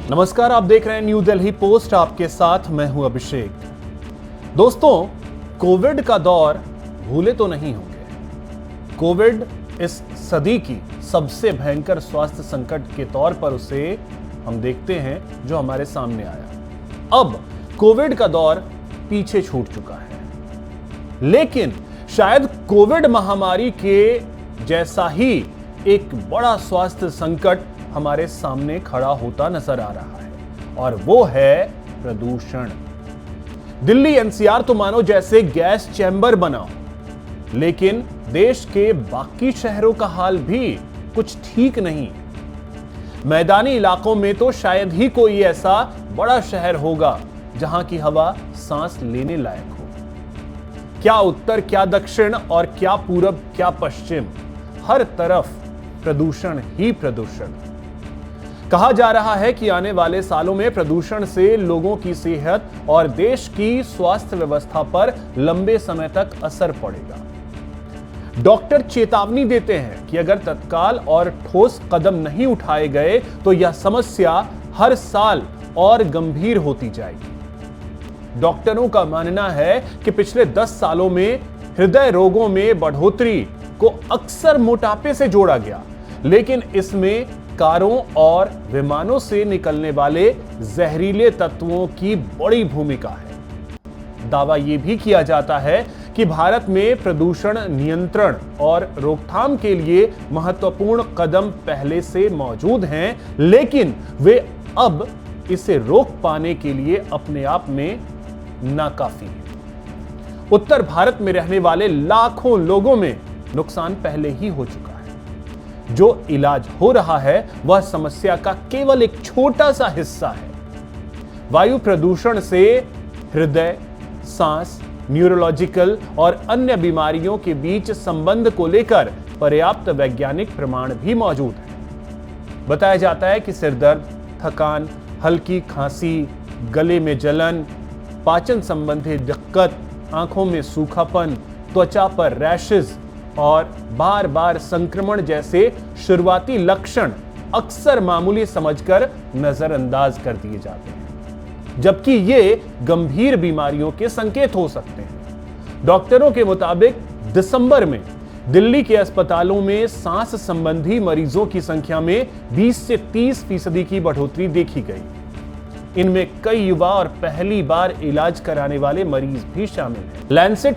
नमस्कार, आप देख रहे हैं न्यू दिल्ली पोस्ट। आपके साथ मैं हूं अभिषेक। दोस्तों, कोविड का दौर भूले तो नहीं होंगे। कोविड इस सदी की सबसे भयंकर स्वास्थ्य संकट के तौर पर उसे हम देखते हैं जो हमारे सामने आया। अब कोविड का दौर पीछे छूट चुका है, लेकिन शायद कोविड महामारी के जैसा ही एक बड़ा स्वास्थ्य संकट हमारे सामने खड़ा होता नजर आ रहा है, और वो है प्रदूषण। दिल्ली एनसीआर तो मानो जैसे गैस चैम्बर बना हो, लेकिन देश के बाकी शहरों का हाल भी कुछ ठीक नहीं। मैदानी इलाकों में तो शायद ही कोई ऐसा बड़ा शहर होगा जहां की हवा सांस लेने लायक हो। क्या उत्तर, क्या दक्षिण और क्या पूरब, क्या पश्चिम, हर तरफ प्रदूषण ही प्रदूषण। कहा जा रहा है कि आने वाले सालों में प्रदूषण से लोगों की सेहत और देश की स्वास्थ्य व्यवस्था पर लंबे समय तक असर पड़ेगा। डॉक्टर चेतावनी देते हैं कि अगर तत्काल और ठोस कदम नहीं उठाए गए तो यह समस्या हर साल और गंभीर होती जाएगी। डॉक्टरों का मानना है कि पिछले 10 सालों में हृदय रोगों में बढ़ोतरी को अक्सर मोटापे से जोड़ा गया, लेकिन इसमें कारों और विमानों से निकलने वाले जहरीले तत्वों की बड़ी भूमिका है। दावा यह भी किया जाता है कि भारत में प्रदूषण नियंत्रण और रोकथाम के लिए महत्वपूर्ण कदम पहले से मौजूद हैं, लेकिन वे अब इसे रोक पाने के लिए अपने आप में नाकाफी हैं। उत्तर भारत में रहने वाले लाखों लोगों में नुकसान पहले ही हो चुका है। जो इलाज हो रहा है वह समस्या का केवल एक छोटा सा हिस्सा है। वायु प्रदूषण से हृदय, सांस, न्यूरोलॉजिकल और अन्य बीमारियों के बीच संबंध को लेकर पर्याप्त वैज्ञानिक प्रमाण भी मौजूद है। बताया जाता है कि सिरदर्द, थकान, हल्की खांसी, गले में जलन, पाचन संबंधी दिक्कत, आंखों में सूखापन, त्वचा पर रैशेज और बार बार संक्रमण जैसे शुरुआती लक्षण अक्सर मामूली समझकर नजरअंदाज कर दिए जाते हैं, जबकि ये गंभीर बीमारियों के संकेत हो सकते हैं। डॉक्टरों के मुताबिक दिसंबर में दिल्ली के अस्पतालों में सांस संबंधी मरीजों की संख्या में 20 से 30% की बढ़ोतरी देखी गई। इनमें कई युवा और पहली बार इलाज कराने वाले मरीज भी शामिल हैं। Lancet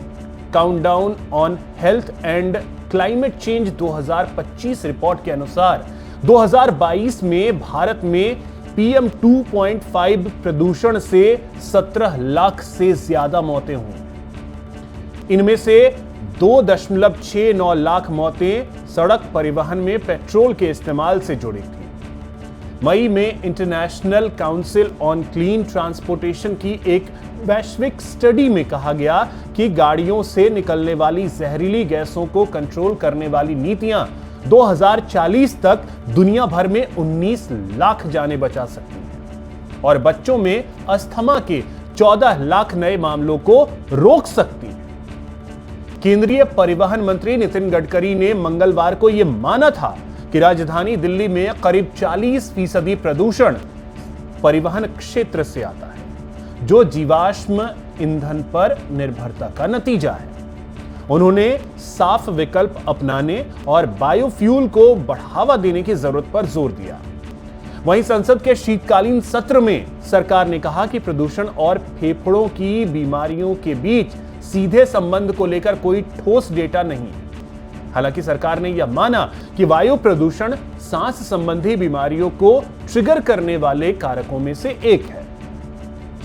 countdown on health and climate change 2025 report के अनुसार 2022 में भारत में PM 2.5 प्रदूषण से 17 लाख से ज्यादा मौतें हुई। इनमें से 2.69 लाख मौतें सड़क परिवहन में पेट्रोल के इस्तेमाल से जुड़ी थी। मई में international council on clean transportation की एक वैश्विक स्टडी में कहा गया कि गाड़ियों से निकलने वाली जहरीली गैसों को कंट्रोल करने वाली नीतियां 2040 तक दुनिया भर में 19 लाख जानें बचा सकती हैं और बच्चों में अस्थमा के 14 लाख नए मामलों को रोक सकती हैं। केंद्रीय परिवहन मंत्री नितिन गडकरी ने मंगलवार को यह माना था कि राजधानी दिल्ली में करीब 40% प्रदूषण परिवहन क्षेत्र से आता है, जो जीवाश्म ईंधन पर निर्भरता का नतीजा है। उन्होंने साफ विकल्प अपनाने और बायोफ्यूल को बढ़ावा देने की जरूरत पर जोर दिया। वहीं संसद के शीतकालीन सत्र में सरकार ने कहा कि प्रदूषण और फेफड़ों की बीमारियों के बीच सीधे संबंध को लेकर कोई ठोस डेटा नहीं। हालांकि सरकार ने यह माना कि वायु प्रदूषण सांस संबंधी बीमारियों को ट्रिगर करने वाले कारकों में से एक है।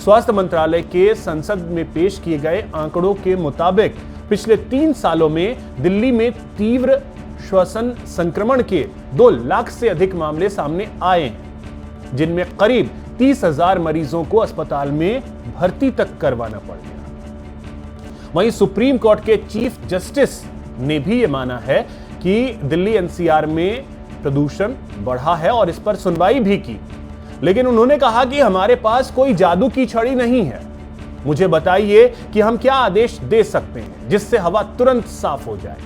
स्वास्थ्य मंत्रालय के संसद में पेश किए गए आंकड़ों के मुताबिक पिछले 3 सालों में दिल्ली में तीव्र श्वसन संक्रमण के 2 लाख से अधिक मामले सामने आए हैं, जिनमें करीब 30,000 मरीजों को अस्पताल में भर्ती तक करवाना पड़ गया। वहीं सुप्रीम कोर्ट के चीफ जस्टिस ने भी यह माना है कि दिल्ली एनसीआर में प्रदूषण बढ़ा है और इस पर सुनवाई भी की, लेकिन उन्होंने कहा कि हमारे पास कोई जादू की छड़ी नहीं है। मुझे बताइए कि हम क्या आदेश दे सकते हैं जिससे हवा तुरंत साफ हो जाए।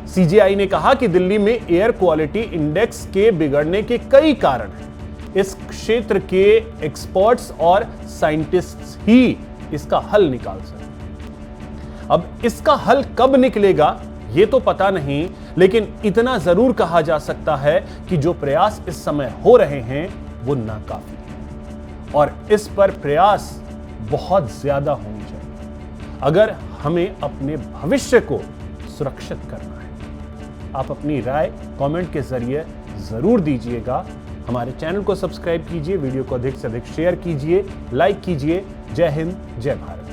सीजेआई ने कहा कि दिल्ली में एयर क्वालिटी इंडेक्स के बिगड़ने के कई कारण हैं, इस क्षेत्र के एक्सपर्ट्स और साइंटिस्ट्स ही इसका हल निकाल सकते हैं। अब इसका हल कब निकलेगा ये तो पता नहीं, लेकिन इतना जरूर कहा जा सकता है कि जो प्रयास इस समय हो रहे हैं वो नाकाफी है और इस पर प्रयास बहुत ज्यादा होनी चाहिए अगर हमें अपने भविष्य को सुरक्षित करना है। आप अपनी राय कमेंट के जरिए जरूर दीजिएगा। हमारे चैनल को सब्सक्राइब कीजिए, वीडियो को अधिक से अधिक शेयर कीजिए, लाइक कीजिए। जय हिंद, जय भारत।